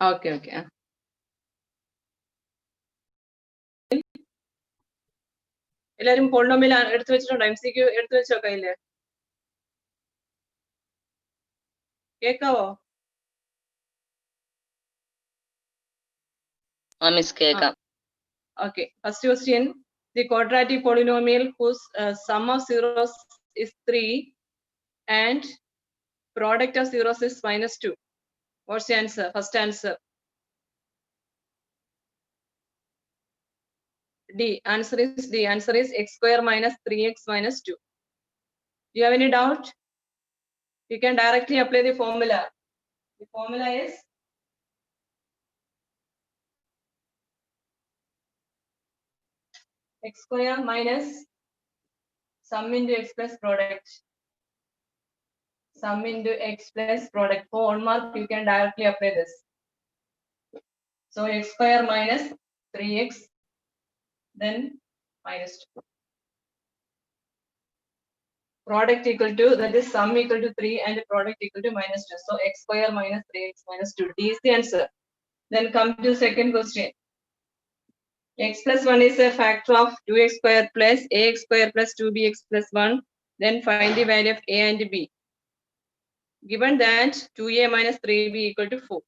Okay, okay. എല്ലാരും polynomial എടുത്തു വെച്ചിട്ടുണ്ടോ? MCQ എടുത്തു വെച്ചോ കയ്യില്? കേക്കാവോ? Miss കേക്കാം. Okay, first question. The quadratic polynomial whose sum of zeros is 3 and product of zeros is -2. What's the answer? First answer. D. Answer is D. Answer is x square minus 3x minus 2. Do you have any doubt? You can directly apply the formula. The formula is x square minus sum into x plus product. Sum into x plus product. For 1 mark, you can directly apply this. So x square minus 3x, then minus 2. Product equal to, that is sum equal to 3 and product equal to -2. So x square minus 3x minus 2. D is the answer. Then come to second question. X plus 1 is a factor of 2x square plus ax square plus 2bx plus 1. Then find the value of a and b. Given that 2a minus 3b equal to 4.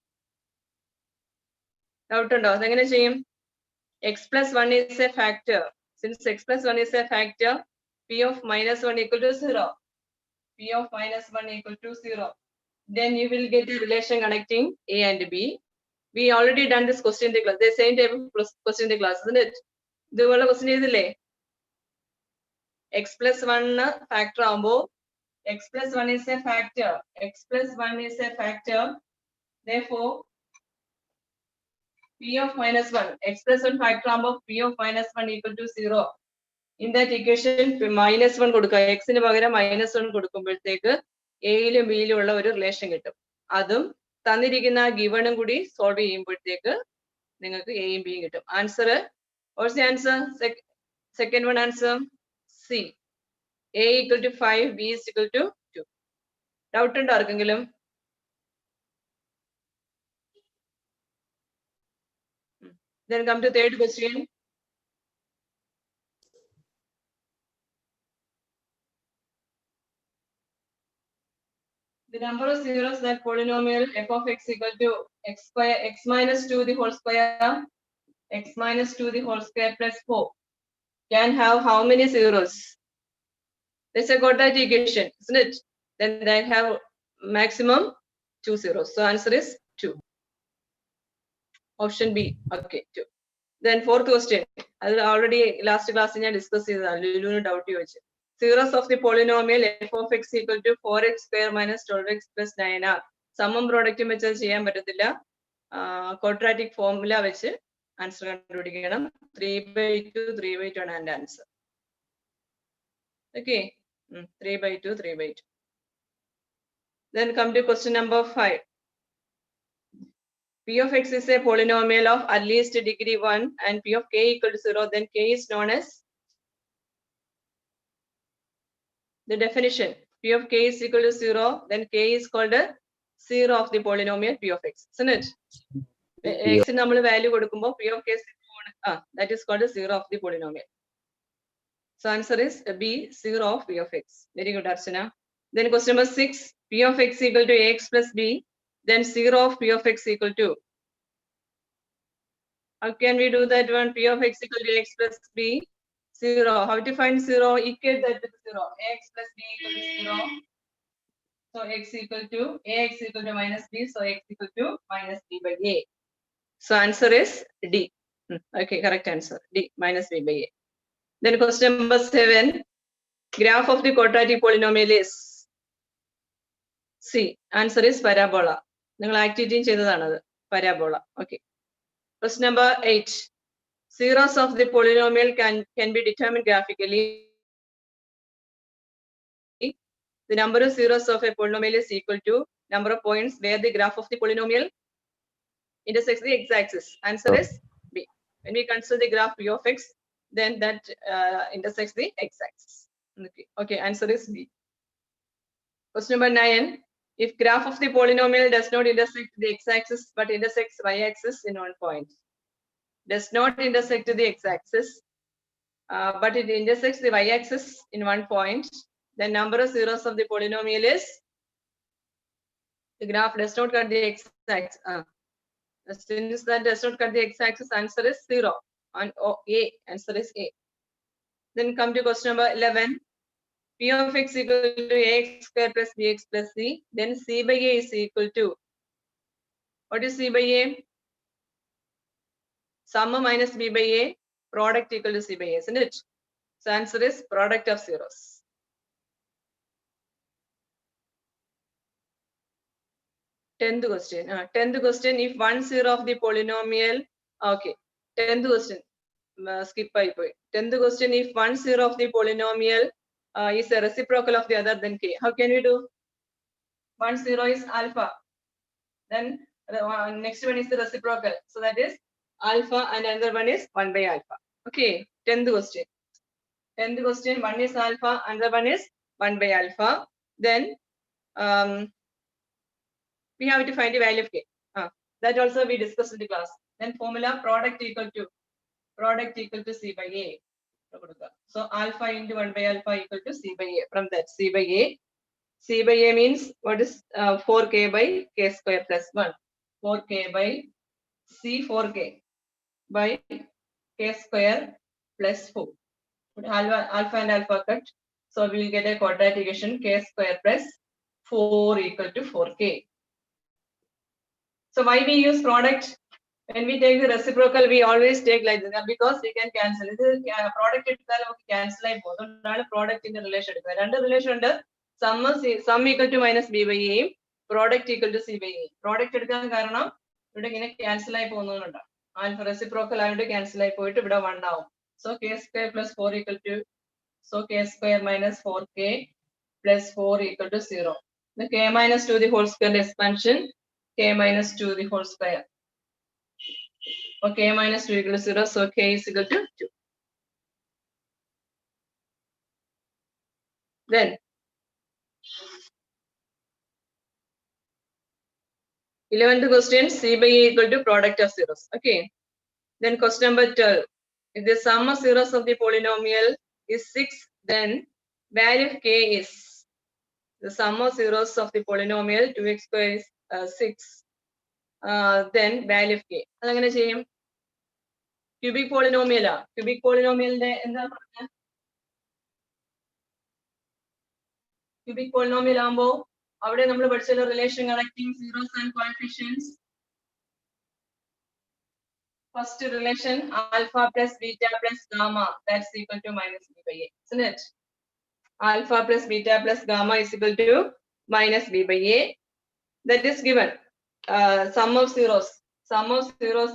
Doubt undo? Adengane cheyum? X plus 1 is a factor. Since x plus 1 is a factor, p of -1 equal to 0. P of -1 equal to 0. Then you will get a relation connecting a and b. We already done this question in the class. The same type of question in the class, isn't it? The question is x plus 1 factor ambo. X plus 1 is a factor. X plus 1 is a factor. Therefore, p of -1. X plus 1 factor ambo p of -1 equal to 0. In that equation, -1 കൊടുക്കുക. X ന് പകരം -1 കൊടുക്കുമ്പോഴത്തേക്ക് a യിലും b യിലും ഉള്ള ഒരു relation കിട്ടും. അതും തന്നിരിക്കുന്ന ഗിവണും കൂടി സോൾവ് ചെയ്യുമ്പോഴത്തേക്ക് നിങ്ങൾക്ക് എയും ബിയും കിട്ടും. Answer, watts the answer? Second one answer C. a equal to 5, b is equal to 2. Doubt ഉണ്ടോ ആർക്കെങ്കിലും? Then come to third question. The number of zeros that polynomial f of x equal to x square, x minus 2 the whole square, x minus 2 the whole square plus 4 can have how many zeros? Let's say quadratic equation, isn't it? Then they have maximum 2 zeros. So answer is 2. Option B. Okay, 2. Then fourth question. I already last class in discuss Lulu doubt you. Zeros of the polynomial f of x equal to 4x square minus 12x plus 9 are. Summum product വെച്ച് ചെയ്യാൻ പറ്റത്തില്ല. Quadratic formula വെച്ച് answer കണ്ടുപിടിക്കണം. 3/2, 3/2 ആണ് എൻ്റെ answer. Okay. 3/2, 3/2. Then come to question number 5. P of x is a polynomial of at least degree 1 and P of k equal to 0. Then k is known as the definition. P of k is equal to 0. Then k is called a 0 of the polynomial P of x, isn't it? X നമ്മൾ value കൊടുക്കുമ്പോൾ P of k is that is called a 0 of the polynomial. So answer is B, 0 of P of x. Very good, Archana. Then question number 6. P of x equal to ax plus b. Then 0 of P of x equal to. How can we do that one? P of x equal to x plus b. 0. How to find 0? Equate that with 0. Ax plus b equal to 0. So x equal to ax equal to minus b. So x equal to minus b by a. So answer is D. Okay, correct answer. D, minus b by a. Then question number 7. Graph of the quadratic polynomial is C. Answer is parabola. നിങ്ങൾ ആക്ടിവിറ്റിയും ചെയ്തതാണത്. Parabola. Okay. Question number 8. Zeros of the polynomial can be determined graphically. The number of zeros of a polynomial is equal to number of points where the graph of the polynomial intersects the x-axis. Answer is B. When we consider the graph P of x, then that intersects the x-axis. Okay. Okay, answer is B. Question number 9. If graph of the polynomial does not intersect the x-axis but intersects y-axis in one point, does not intersect the x-axis, but it intersects the y-axis in one point, the number of zeros of the polynomial is, the graph does not cut the x-axis. Since that does not cut the x-axis, answer is 0. And A, answer is A. Then come to question number 11. P of x equal to ax square plus bx plus c. Then c by a is equal to, what is c by a? Sum minus b by a, product equal to c by a, isn't it? So answer is product of zeros. 10th question. 10th question, if 1 0 of the polynomial, okay. 10th question, skip by point. 10th question, if 1 0 of the polynomial is a reciprocal of the other, then k. How can we do? 1 0 is alpha. Then next one is the reciprocal. So that is alpha, and another one is 1 by alpha. Okay, 10th question. 10th question, one is alpha, another one is 1 by alpha. Then we have to find the value of k. That also we discussed in the class. Then formula product equal to c by a. So alpha into 1 by alpha equal to c by a. From that, c by a. C by a means what is 4k by k square plus 1. 4k by c 4k by k square plus 4. Put alpha and alpha cut. So we will get a quadratic equation k square plus 4 equal to 4k. So why we use product? When we take the reciprocal, we always take like that because we can cancel. This is product cancel. Product in the relation. Under relation under sum equal to minus b by a, product equal to c by a. Product cancel alpha reciprocal cancel one now. So k square plus 4 equal to, so k square minus 4k plus 4 equal to 0. The k minus 2 the whole square expansion, k minus 2 the whole square. Okay, minus 2 equal to 0, so k is equal to 2. Then 11th question, c by a equal to product of zeros. Okay. Then question number 12. If the sum of zeros of the polynomial is 6, then value of k is, the sum of zeros of the polynomial 2x square is 6. Then value of k. Cubic polynomial. Cubic polynomial cubic polynomial ambo. Avade nammal padichalla relation connecting zeros and coefficients. First relation alpha plus beta plus gamma, that's equal to minus b by a, isn't it? Alpha plus beta plus gamma is equal to minus b by a. That is given. Sum of zeros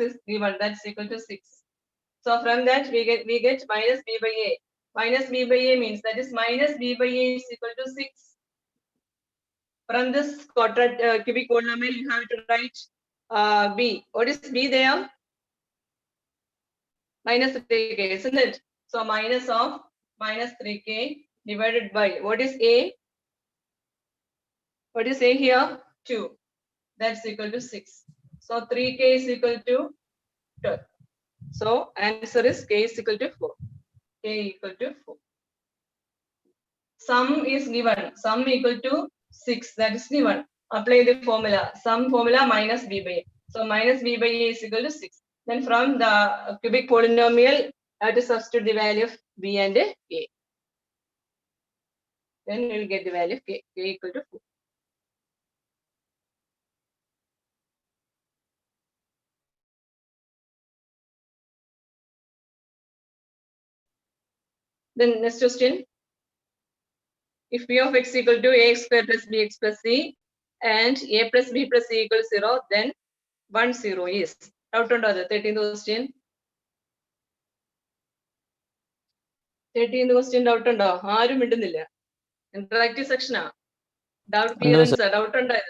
is given. That's equal to 6. So from that we get minus b by a. Minus b by a means that is minus b by a is equal to 6. From this quadratic cubic polynomial, you have to write b. What is b there? Minus 3k, isn't it? So minus of minus 3k divided by, what is a? What is a here? 2. That's equal to 6. So 3k is equal to 12. So answer is k is equal to 4. K equal to 4. Sum is given. Sum equal to 6. That is given. Apply the formula. Sum formula minus b by a. So minus b by a is equal to 6. Then from the cubic polynomial, I have to substitute the value of b and a. Then we will get the value of k equal to 4. Then next question. If p of x equal to ax square plus bx plus c and a plus b plus c equals 0, then 1 0 is. Doubt on the 13th question. 13th question doubt on the interactive section. Doubt clearance, doubt on the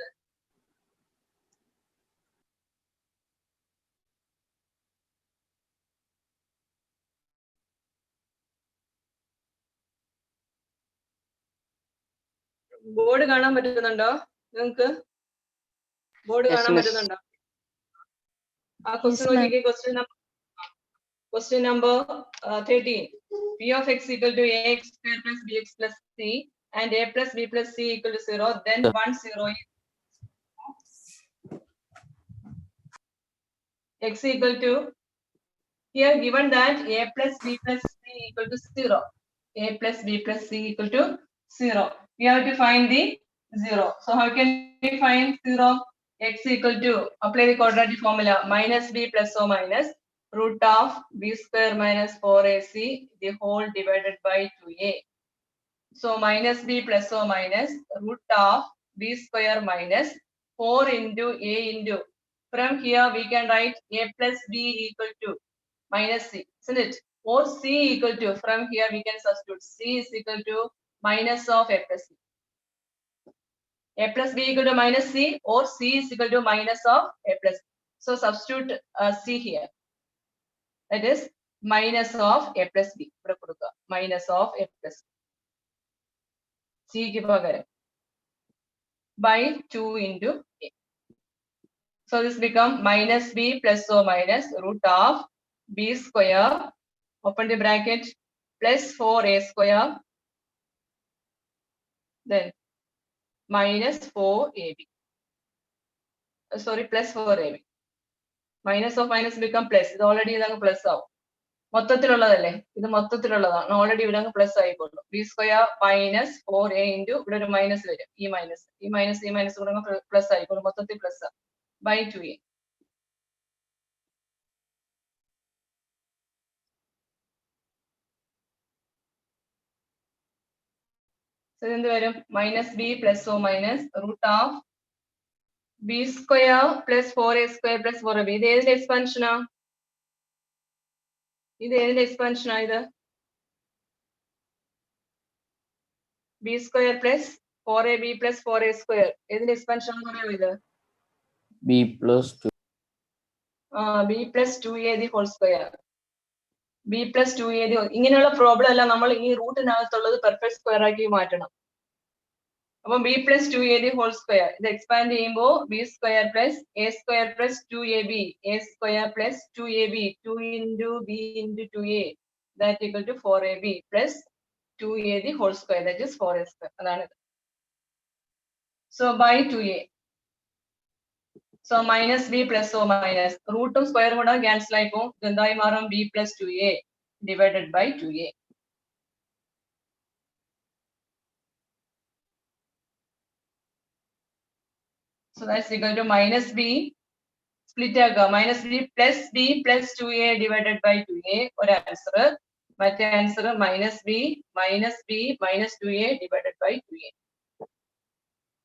board കാണാൻ പറ്റുന്നുണ്ടോ? നിങ്ങൾക്ക് board കാണാൻ പറ്റുന്നുണ്ടോ? ആ question നോക്കിക്കേ. Question number 13. P of x equal to ax square plus bx plus c and a plus b plus c equal to 0. Then 1 0 is x equal to, here given that a plus b plus c equal to 0. A plus b plus c equal to 0. We have to find the 0. So how can we find 0? X equal to, apply the quadratic formula, minus b plus or minus root of b square minus 4ac the whole divided by 2a. So minus b plus or minus root of b square minus 4 into a into, from here we can write a plus b equal to minus c, isn't it? Or c equal to, from here we can substitute c is equal to minus of a plus b. A plus b equal to minus c, or c is equal to minus of a plus b. So substitute c here. That is minus of a plus b. Minus of a plus b. C ki pagaram by 2 into a. So this become minus b plus or minus root of b square, open the bracket, plus 4a square, then minus 4ab. Sorry, plus 4ab. Minus of minus become plus. It already is plus out. മൊത്തത്തിലുള്ളതല്ലേ, ഇത് മൊത്തത്തിലുള്ളതാണ്. Already ഇവിടെ അങ്ങ് plus ആയിക്കോളൂ. B square minus 4a into ഇവിടെ ഒരു minus വരും. ഈ minus കൂടെ plus ആയിക്കോളും. മൊത്തത്തിൽ പ്ലസ് ബൈ 2a. എന്ത് വരും? Minus B plus or minus root of B square plus 4a square plus 4ab. ഇത് ഏതിന്റെ എക്സ്പാൻഷനാ? ഇത് ഏതിന്റെ എക്സ്പാൻഷനാ? ഇത് B square plus 4ab plus 4a square ഏതിന്റെ എക്സ്പാൻഷൻ എന്ന് പറയാമോ? ഇത് b plus 2. B plus 2a the whole square. B plus 2a the, ഇങ്ങനെയുള്ള പ്രോബ്ലം എല്ലാം നമ്മൾ ഈ റൂട്ടിനകത്തുള്ളത് പെർഫെക്റ്റ് സ്ക്വയർ ആക്കി മാറ്റണം. അപ്പം B plus 2a the whole square ഇത് എക്സ്പാൻഡ് ചെയ്യുമ്പോൾ B square plus A square plus 2ab, A square plus 2ab, 2 into b into 2a that equal to 4ab plus 2a the whole square, that is 4a square. അതാണ് ഇത്. So by 2a. So minus b plus o minus റൂട്ടും സ്ക്വയറും കൂടെ cancel ആയി പോകും. എന്തായി മാറും? b plus 2a divided by 2a. So that's equal to minus b split ആക്കുക. minus b plus 2a divided by 2a ഒരു ആൻസർ. മറ്റേ answer minus b minus 2a divided by 2a.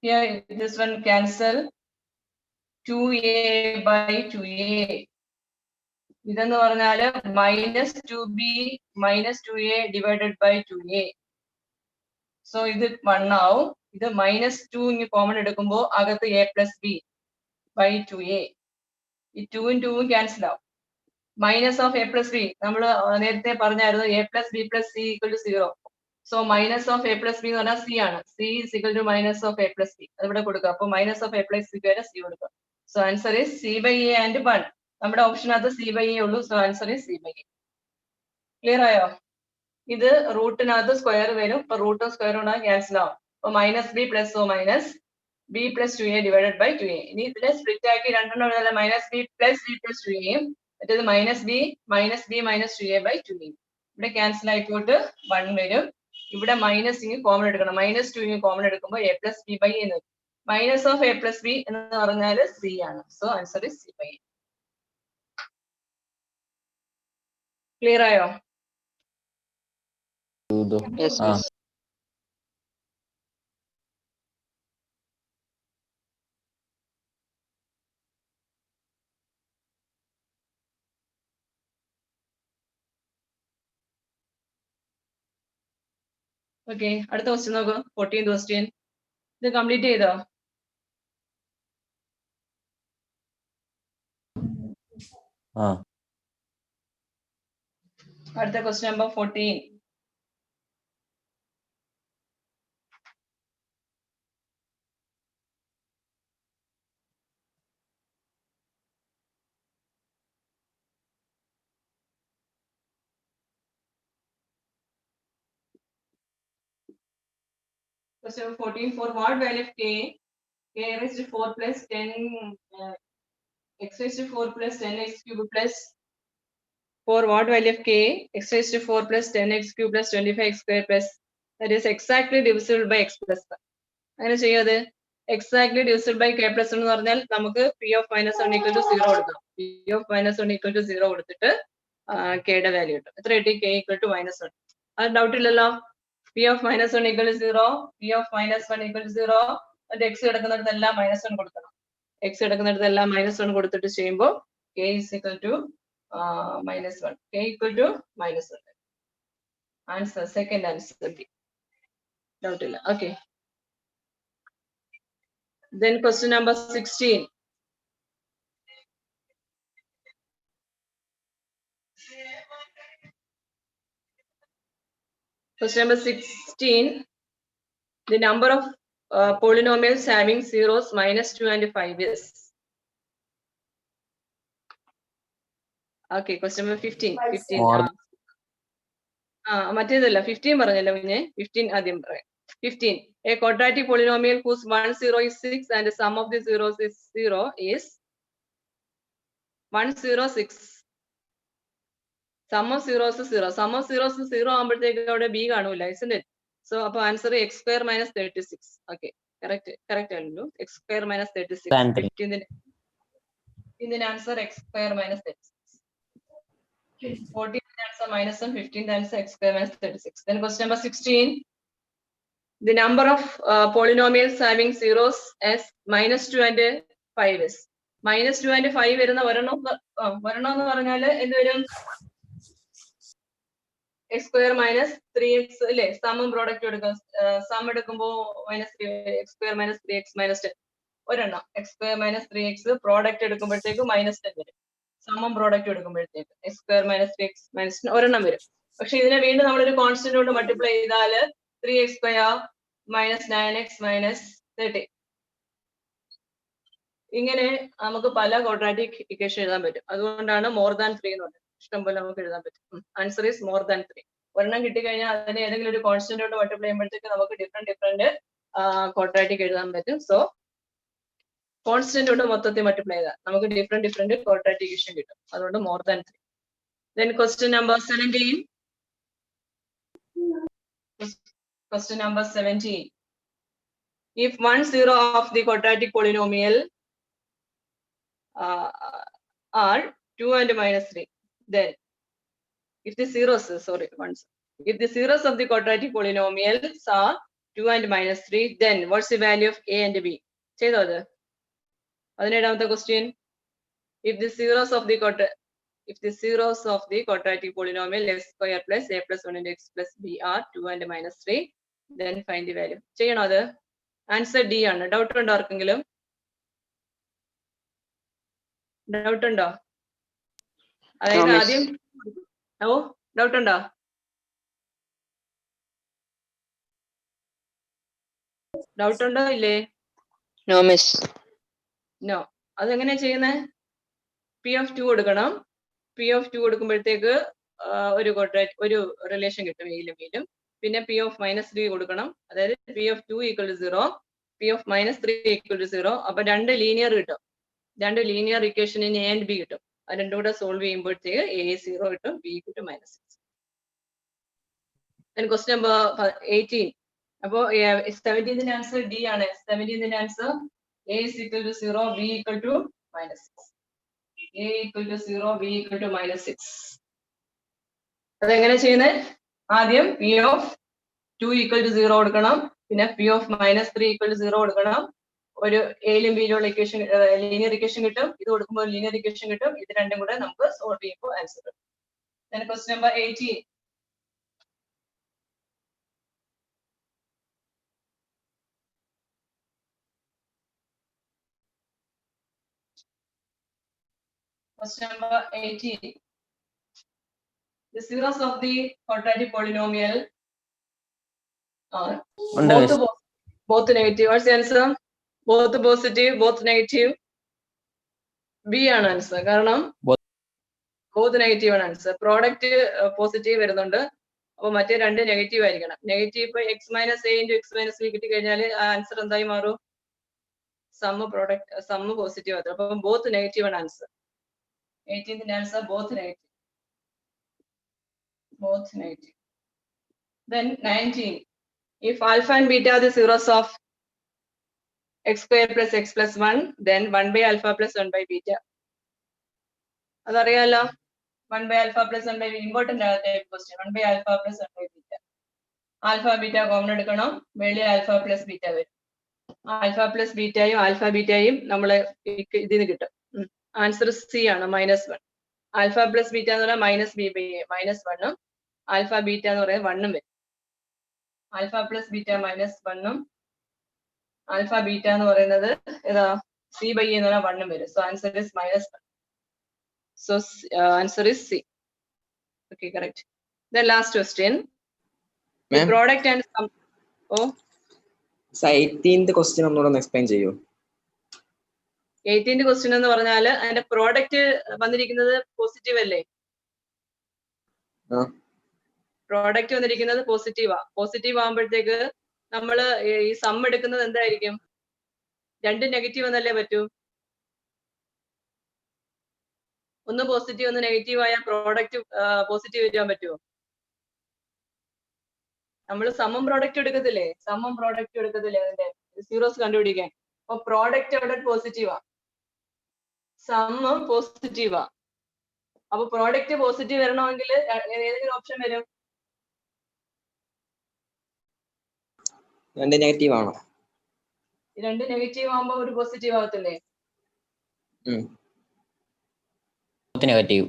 Here this one cancel. 2a by 2a. ഇതെന്ന് പറഞ്ഞാല് minus 2b minus 2a divided by 2a. So ഇത് 1 ആവും. ഇത് minus 2 ഇനി common എടുക്കുമ്പോൾ അകത്ത് a plus b by 2a. ഈ 2 ഉം 2 ഉം ക്യാൻസൽ ആവും. Minus of A plus B നമ്മൾ നേരത്തെ പറഞ്ഞായിരുന്നു a plus b plus c equal to 0. So minus of A plus B എന്ന് പറഞ്ഞാൽ c ആണ്. c is equal to minus of A plus B. അത് ഇവിടെ കൊടുക്കുക. അപ്പൊ minus of A plus B വരെ c കൊടുക്കുക. So answer is c by a and 1. നമ്മുടെ ഓപ്ഷനകത്ത് c by a ഉള്ളൂ. So answer is c by a. Clear ആയോ? ഇത് റൂട്ടിനകത്ത് സ്ക്വയർ വരും. അപ്പൊ റൂട്ടും സ്ക്വയറും ക്യാൻസൽ ആവും. അപ്പൊ minus B plus or minus B plus 2a divided by 2a. ഇനി ഇതിനെ സ്പ്ലിറ്റ് ആക്കി രണ്ടെണ്ണം മൈനസ് ബി പ്ലസ് 2a മറ്റേത് minus B minus 2a by 2a. ഇവിടെ ക്യാൻസൽ ആയിക്കോട്ട് 1 വരും. ഇവിടെ മൈനസ് ഇങ്ങ് കോമൺ എടുക്കണം. മൈനസ് 2 ഇങ്ങ് കോമൺ എടുക്കുമ്പോൾ a പ്ലസ് ബി ബൈ എന്ന് വരും. Minus of A plus B എന്ന് പറഞ്ഞാൽ c ആണ്. So answer is c by a. Clear ആയോ? Yes, miss. ഓക്കെ, അടുത്ത ക്വസ്റ്റ്യൻ നോക്കൂ. 14th question. ഇത് കംപ്ലീറ്റ് ചെയ്തോ? അടുത്ത question number 14. Question number 14. For what value of k raised to 4 plus 10 x raised to 4 plus 10x cube plus for what value of k x raised to 4 plus 10x cube plus 25x square plus that is exactly divisible by x plus 1. അങ്ങനെ ചെയ്യാതെ exactly divisible by k plus 1 എന്ന് പറഞ്ഞാൽ നമുക്ക് p of minus 1 equal to 0 കൊടുക്കാം. p of minus 1 equal to 0 കൊടുത്തിട്ട് k യുടെ value കിട്ടും. എത്ര കിട്ടി? k equal to minus 1. അത് ഡൗട്ട് ഇല്ലല്ലോ. p of minus 1 equal to 0, p of minus 1 equal to 0, and x കിടക്കുന്നിടത്തെല്ലാം minus 1 കൊടുക്കണം. x കിടക്കുന്നിടത്തെല്ലാം minus 1 കൊടുത്തിട്ട് ചെയ്യുമ്പോൾ k is equal to minus 1. k equal to minus 1. Answer, second answer B. Doubt illa. Okay. Then question number 16. Question number 16. The number of polynomials having zeros minus 2 and 5 is. Okay, question number 15. 15. മറ്റേതല്ല 15 പറഞ്ഞല്ലോ പിന്നെ 15 ആദ്യം പറയാം. 15. A quadratic polynomial whose 1 0 is 6 and the sum of the zeros is 0 is 106. Sum of zeros is 0. Sum of zeros is 0 ആകുമ്പോഴത്തേക്ക് അവിടെ b കാണൂല, isn't it? So അപ്പൊ answer x square minus 36. Okay, correct ആണല്ലോ. x square minus 36. 15 ഇതിന്റെ answer x square minus 36. 14 answer minus 1, 15 answer x square minus 36. Then question number 16. The number of polynomials having zeros as minus 2 and 5 is. Minus 2 and 5 വരുന്ന ഒരെണ്ണം എന്ന് പറഞ്ഞാൽ എന്ത് വരും? x square minus 3x അല്ലേ? സമം product എടുക്കാം. സം എടുക്കുമ്പോൾ minus 3 x square minus 3x minus 10 ഒരെണ്ണം. x square minus 3x product എടുക്കുമ്പോഴത്തേക്ക് minus 10 വരും. സമം പ്രോഡക്റ്റ് എടുക്കുമ്പോഴത്തേക്ക് x square minus 3x minus 10 ഒരെണ്ണം വരും. പക്ഷെ ഇതിനെ വീണ്ടും നമ്മളൊരു കോൺസ്റ്റന്റ് കൊണ്ട് മൾട്ടിപ്ലൈ ചെയ്താൽ 3x square minus 9x minus 30. ഇങ്ങനെ നമുക്ക് പല ക്വാഡ്രാറ്റിക് ഇക്വേഷൻ എഴുതാൻ പറ്റും. അതുകൊണ്ടാണ് മോർ ദാൻ 3 എന്ന് പറയുന്നത്. ഇഷ്ടംപോലെ നമുക്ക് എഴുതാൻ പറ്റും. Answer is more than 3. ഒരെണ്ണം കിട്ടിക്കഴിഞ്ഞാൽ അതിനെ ഏതെങ്കിലും ഒരു കോൺസ്റ്റന്റ് കൊണ്ട് മൾട്ടിപ്ലൈ ചെയ്യുമ്പോഴത്തേക്ക് നമുക്ക് ഡിഫറെന്റ് ക്വാഡ്രാറ്റിക് എഴുതാൻ പറ്റും. സോ കോൺസ്റ്റന്റ് കൊണ്ട് മൊത്തത്തിൽ മൾട്ടിപ്ലൈ ചെയ്താൽ നമുക്ക് ഡിഫറെന്റ് ക്വാഡ്രാറ്റിക് ഇക്വേഷൻ കിട്ടും. അതുകൊണ്ട് more than 3. Then question number 17. Question number 17. If 1 0 of the quadratic polynomial are 2 and minus 3, then if the zeros, if the zeros of the quadratic polynomials are 2 and minus 3, then what's the value of a and b? ചെയ്തോ അത്? 17ാമത്തെ question. If the zeros of the quadratic polynomial x square plus a plus 1 and x plus b are 2 and minus 3, then find the value. ചെയ്യണോ അത്? Answer D ആണ്. Doubt ഉണ്ടോ ആർക്കെങ്കിലും? Doubt ഉണ്ടോ? അതായത് ആദ്യം ഡൗട്ട് ഉണ്ടോ? ഡൗട്ട് ഉണ്ടോ ഇല്ലേ? No miss. നോ. അതെങ്ങനെയാ ചെയ്യുന്നത്? p of 2 കൊടുക്കണം. p of 2 കൊടുക്കുമ്പോഴത്തേക്ക് ഒരു റിലേഷൻ കിട്ടും എയിലും ബിയിലും. പിന്നെ p of minus 3 കൊടുക്കണം. അതായത് p of 2 equal to 0, p of minus 3 equal to 0. അപ്പൊ രണ്ട് ലീനിയർ കിട്ടും. രണ്ട് ലീനിയർ ഇക്വേഷനിന് a and b കിട്ടും. അത് രണ്ടും കൂടെ സോൾവ് ചെയ്യുമ്പോഴത്തേക്ക് a 0 കിട്ടും, b കിട്ടും minus 6. Then question number 18. അപ്പോ 17ന്റെ ആൻസർ ഡി ആണ്. 17ന്റെ answer a is equal to 0, b equal to minus 6. a equal to 0, b equal to minus 6. അതെങ്ങനെ ചെയ്യുന്നത്? ആദ്യം p of 2 equal to 0 കൊടുക്കണം. പിന്നെ p of minus 3 equal to 0 കൊടുക്കണം. ഒരു എയിലും ബിയിലുള്ള equation linear equation കിട്ടും. ഇത് കൊടുക്കുമ്പോൾ ലീനിയർ ഇക്വേഷൻ കിട്ടും. ഇത് രണ്ടും കൂടെ നമുക്ക് സോൾവ് ചെയ്യുമ്പോൾ ആൻസർ കിട്ടും. Then question number 18. Question number 18. The zeros of the quadratic polynomial are both negative. What's the answer? Both positive, both negative. B ആണ് ആൻസർ. കാരണം both negative ആണ് ആൻസർ. പ്രോഡക്റ്റ് പോസിറ്റീവ് വരുന്നുണ്ട്, അപ്പൊ മറ്റേ രണ്ട് നെഗറ്റീവ് ആയിരിക്കണം. നെഗറ്റീവ് ഇപ്പൊ x minus A into X minus B കിട്ടിക്കഴിഞ്ഞാൽ ആൻസർ എന്തായി മാറും? സമ്മ് പോസിറ്റീവ് ആകും. അപ്പം ബോത്ത് നെഗറ്റീവ് ആണ് answer. 18th answer both negative. Then 19. If alpha and beta are the zeros of x square plus x plus 1, then 1 by alpha plus 1 by beta. അതറിയാലോ, 1 by alpha plus 1 by important question. 1 by alpha plus 1 by beta. Alpha beta common എടുക്കണം, വെളിയിൽ alpha plus beta വരും. Alpha plus ബീറ്റയും alpha ബീറ്റയും നമ്മള് ഇതിന് കിട്ടും. Answer C ആണ്, -1. Alpha plus beta എന്ന് പറഞ്ഞാൽ minus B by A, -1ഉം ആൽഫ ബീറ്റ എന്ന് പറയുന്നത് 1ഉം വരും. ആൽഫ പ്ലസ് ബീറ്റ -1ഉം ആൽഫ ബീറ്റ എന്ന് പറയുന്നത് ഏതാ, സി ബൈ എ എന്ന് പറഞ്ഞാൽ 1ഉം വരും. So answer is -1. So answer is C. Okay, correct. Then last question. The product and sum. Oh, 18th question ഒന്നുകൂടെ എക്സ്പ്ലെയിൻ ചെയ്യൂ. 18th ക്വസ്റ്റ്യൻ എന്ന് പറഞ്ഞാൽ അതിന്റെ പ്രോഡക്റ്റ് വന്നിരിക്കുന്നത് പോസിറ്റീവ് അല്ലേ? പ്രോഡക്റ്റ് വന്നിരിക്കുന്നത് പോസിറ്റീവാ. പോസിറ്റീവ് ആകുമ്പോഴത്തേക്ക് നമ്മൾ ഈ സം എടുക്കുന്നത് എന്തായിരിക്കും? രണ്ട് നെഗറ്റീവ് എന്നല്ലേ പറ്റൂ. ഒന്ന് പോസിറ്റീവ് ഒന്ന് നെഗറ്റീവ് ആയ പ്രോഡക്റ്റ് പോസിറ്റീവ് വരാൻ പറ്റുമോ? നമ്മൾ സമ്മം പ്രോഡക്റ്റ് എടുക്കത്തില്ലേ? സമ്മം പ്രോഡക്റ്റ് എടുക്കത്തില്ലേ അതിന്റെ സീറോസ് കണ്ടുപിടിക്കാൻ? അപ്പൊ പ്രോഡക്റ്റ് അവിടെ പോസിറ്റീവാ, സമ്മം പോസിറ്റീവാ. അപ്പൊ പ്രോഡക്റ്റ് പോസിറ്റീവ് വരണമെങ്കിൽ ഏതെങ്കിലും ഓപ്ഷൻ വരും? രണ്ട് നെഗറ്റീവ് ആണോ? രണ്ട് നെഗറ്റീവ് ആകുമ്പോ ഒരു പോസിറ്റീവ് ആകത്തില്ലേ? Negative.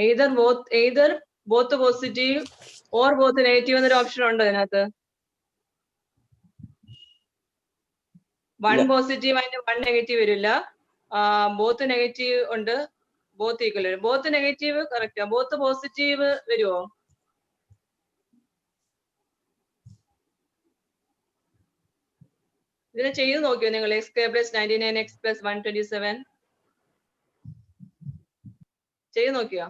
either both positive or both negative എന്നൊരു ഓപ്ഷൻ ഉണ്ട് അതിനകത്ത്. 1 പോസിറ്റീവ് അതിന്റെ 1 നെഗറ്റീവ് വരില്ല. ബോത്ത് നെഗറ്റീവ് ഉണ്ട്, ബോത്ത് ഈക്വൽ വരും. ബോത്ത് നെഗറ്റീവ് കറക്റ്റാ. ബോത്ത് പോസിറ്റീവ് വരുമോ? ഇതിനെ ചെയ്ത് നോക്കിയോ നിങ്ങൾ? x² + 99x + 127 ചെയ്ത് നോക്കിയോ?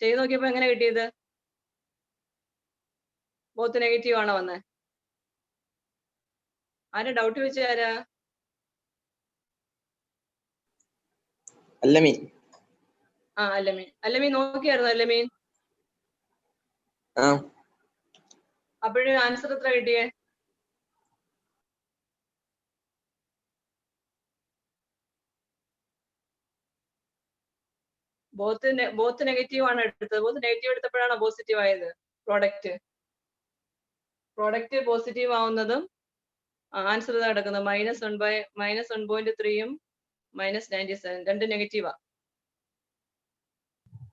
ചെയ്ത് നോക്കിയപ്പോ എങ്ങനെ കിട്ടിയത്? ബോത്ത് നെഗറ്റീവ് ആണോ വന്നേ? ആരാ ഡൗട്ട് വെച്ച ആരാ? അല്ലമീൻ. അല്ലമീൻ നോക്കിയായിരുന്നു? അല്ലമീൻ അപ്പോഴും ആൻസർ എത്ര കിട്ടിയേ? ബോത്ത് നെഗറ്റീവ് ആണ് എടുത്തത്. ബോത്ത് നെഗറ്റീവ് എടുത്തപ്പോഴാണോ പോസിറ്റീവ് ആയത്? പ്രോഡക്റ്റ് പോസിറ്റീവ് ആവുന്നതും ആൻസർ നടക്കുന്നത് -1.3ഉം -97 രണ്ട് നെഗറ്റീവാ.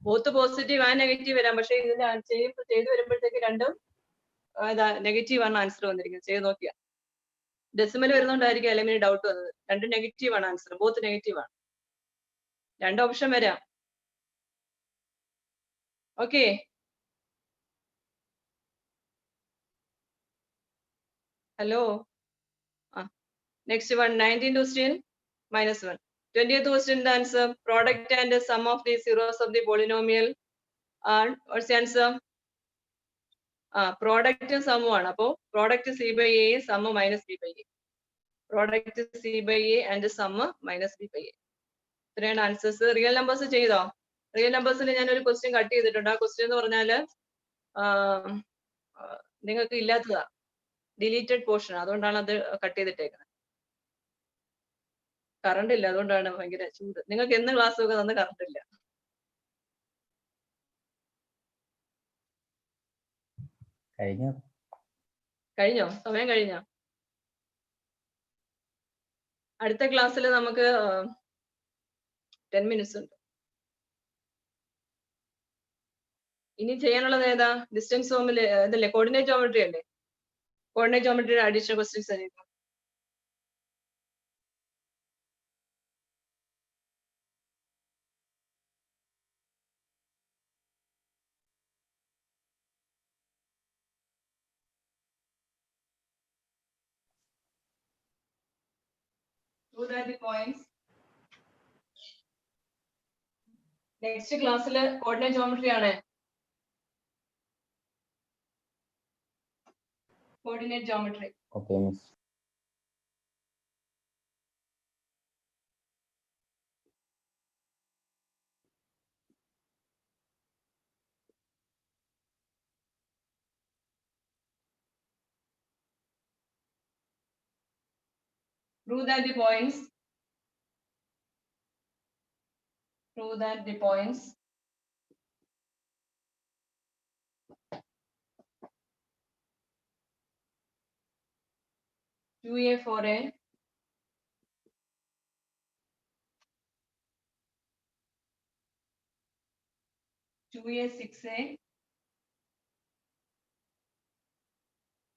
ബോത്ത് പോസിറ്റീവ് ആൻഡ് നെഗറ്റീവ് വരാം, പക്ഷെ ഇതിൽ ചെയ്ത് വരുമ്പോഴത്തേക്ക് രണ്ടും നെഗറ്റീവ് ആണ് ആൻസർ വന്നിരിക്കുന്നത്. ചെയ്ത് നോക്കിയാ ഡെസിമൽ വരുന്നോണ്ടായിരിക്കും അല്ലെങ്കിൽ ഡൗട്ട് വന്നത്. രണ്ട് നെഗറ്റീവ് ആണ് ആൻസർ, ബോത്ത് നെഗറ്റീവ് ആണ്. രണ്ട് ഓപ്ഷൻ വരാം. Okay, hello. Next one, 19th question -1. 20th question the answer. Product and the sum of the zeros of the polynomial are, what's the answer? Product സമ്മും ആണ്. അപ്പോ product C by A, sum -b/a. Product C by A and sum -b/a. ഇത്രയാണ് answers. Real numbers ചെയ്തോ? Real നമ്പേഴ്സിൽ ഞാൻ ഒരു question cut ചെയ്തിട്ടുണ്ട്. ആ ക്വസ്റ്റ്യൻ എന്ന് പറഞ്ഞാല് നിങ്ങൾക്ക് ഇല്ലാത്തതാ, ഡിലീറ്റഡ് പോർഷൻ. അതുകൊണ്ടാണ് അത് കട്ട് ചെയ്തിട്ടേക്കുന്നത്. കറണ്ട് ഇല്ല, അതുകൊണ്ടാണ് ഭയങ്കര ചൂട്. നിങ്ങൾക്ക് എന്ന് ക്ലാസ് ഒക്കെ തന്ന് കറണ്ട് ഇല്ല. കഴിഞ്ഞോ? സമയം കഴിഞ്ഞോ? അടുത്ത ക്ലാസ്സിൽ നമുക്ക് 10 minutes ഉണ്ട്. ഇനി ചെയ്യാനുള്ളത് ഏതാ? ഡിസ്റ്റൻസ് ഫോമിൽ ഇതല്ലേ, കോർഡിനേറ്റ് ജോമെട്രി അല്ലേ? കോർഡിനേറ്റ് ജോമെട്രിയുടെ അഡീഷണൽ ക്വസ്റ്റ്യൻസ് ആയിരിക്കും. Prove that the points. Next class le coordinate geometry aanu. Coordinate geometry. Okay, miss. Prove that the points. Prove that the points. Two A 4A. Two A 6A.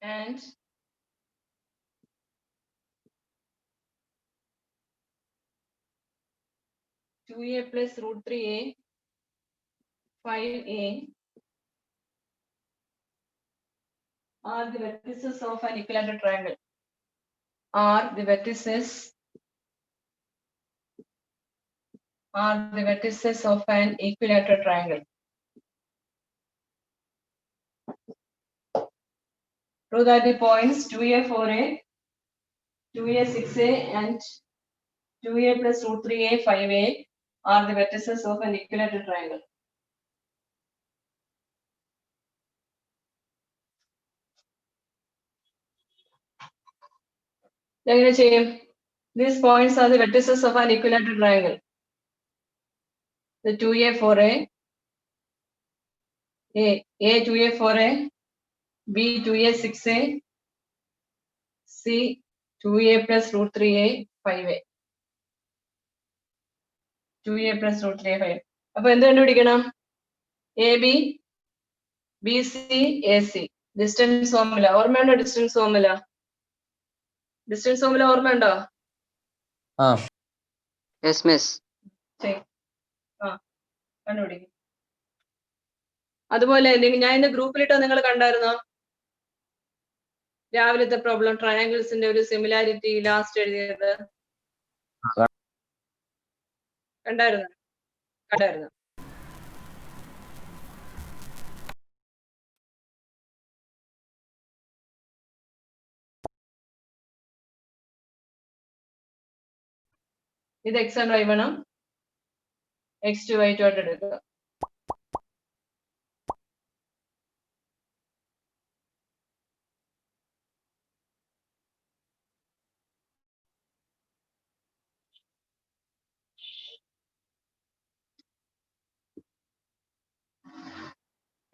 And 2A plus root 3A, 5A are the vertices of an equilateral triangle. Are the vertices of an equilateral triangle. Prove that the points 2A 4A, 2A 6A and 2A plus root 3A 5A are the vertices of an equilateral triangle. These points are the vertices of an equilateral triangle. The 2A 4A, A 2A 4A, B 2A 6A, C 2A plus root 3A 5A. 2A plus root 3A 5. അപ്പൊ എന്ത് കണ്ടുപിടിക്കണം? AB, BC, AC. Distance formula ഓർമ്മയുണ്ടോ? Distance formula ഓർമ്മയുണ്ടോ? ആ yes miss. കണ്ടുപിടിക്കും. അതുപോലെ ഞാൻ ഇന്ന് ഗ്രൂപ്പിലിട്ടോ നിങ്ങൾ കണ്ടായിരുന്നോ? രാവിലത്തെ പ്രോബ്ലം ട്രയാങ്കിൾസിന്റെ ഒരു സിമിലാരിറ്റി ലാസ്റ്റ് എഴുതിയത് കണ്ടായിരുന്നു? ഇത് x1 y1 x2 y2 ആയിട്ട് എടുക്കുക.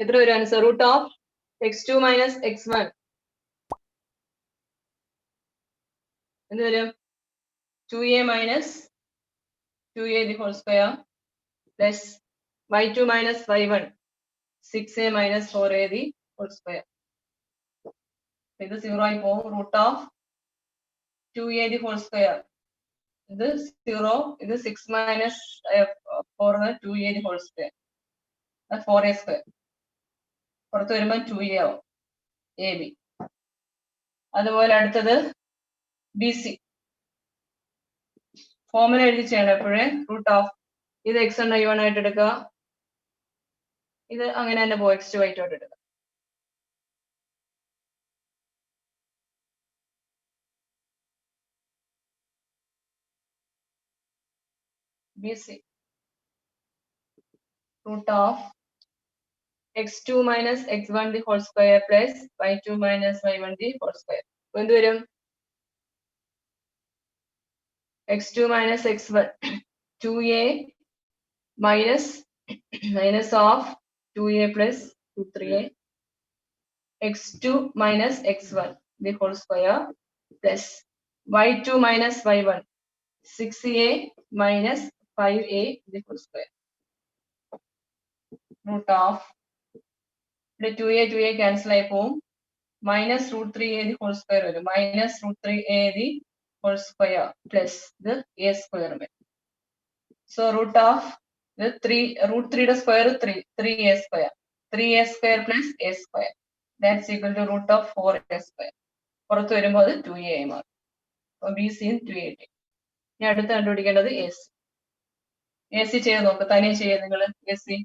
എത്ര വരും answer? Root of x2 minus x1 എന്ത് വരും? 2a minus 2a the whole square plus y2 minus y1 6a minus 4a the whole square. ഇത് 0 ആയി പോകും. Root of 2a the whole square ഇത് 0, ഇത് 6 minus 4 2a the whole square 4a square. പുറത്ത് വരുമ്പോൾ 2a ആവും ab. അതുപോലെ അടുത്തത് BC ഫോർമുല എഴുതി ചെയ്യണം എപ്പോഴേ. റൂട്ട് ഓഫ് ഇത് x1 y1 ആയിട്ട് എടുക്കുക. ഇത് അങ്ങനെ തന്നെ പോകും x2 y2 ആയിട്ട് എടുക്കുക. BC root of x2 minus x1 the whole square plus y2 minus y1 the whole square. എന്ത് വരും? x2 minus x1 2a minus of 2a plus 3a x2 minus x1 the whole square plus y2 minus y1 6a minus 5a the whole square. Root of 2a cancel ആയി പോവും. minus root 3a the whole square വരും. minus root 3a the whole square plus the a square വരും. So root of the root 3 യുടെ square 3a square. 3a square plus a square. That's equal to root of 4a square. പുറത്ത് വരുമ്പോൾ അത് 2a ആയി മാറും. അപ്പോൾ BC 2a. ഇനി അടുത്ത് കണ്ടുപിടിക്കേണ്ടത് എ സി ചെയ്ത് നോക്ക്, തനിയെ ചെയ്യുക നിങ്ങൾ എ സി.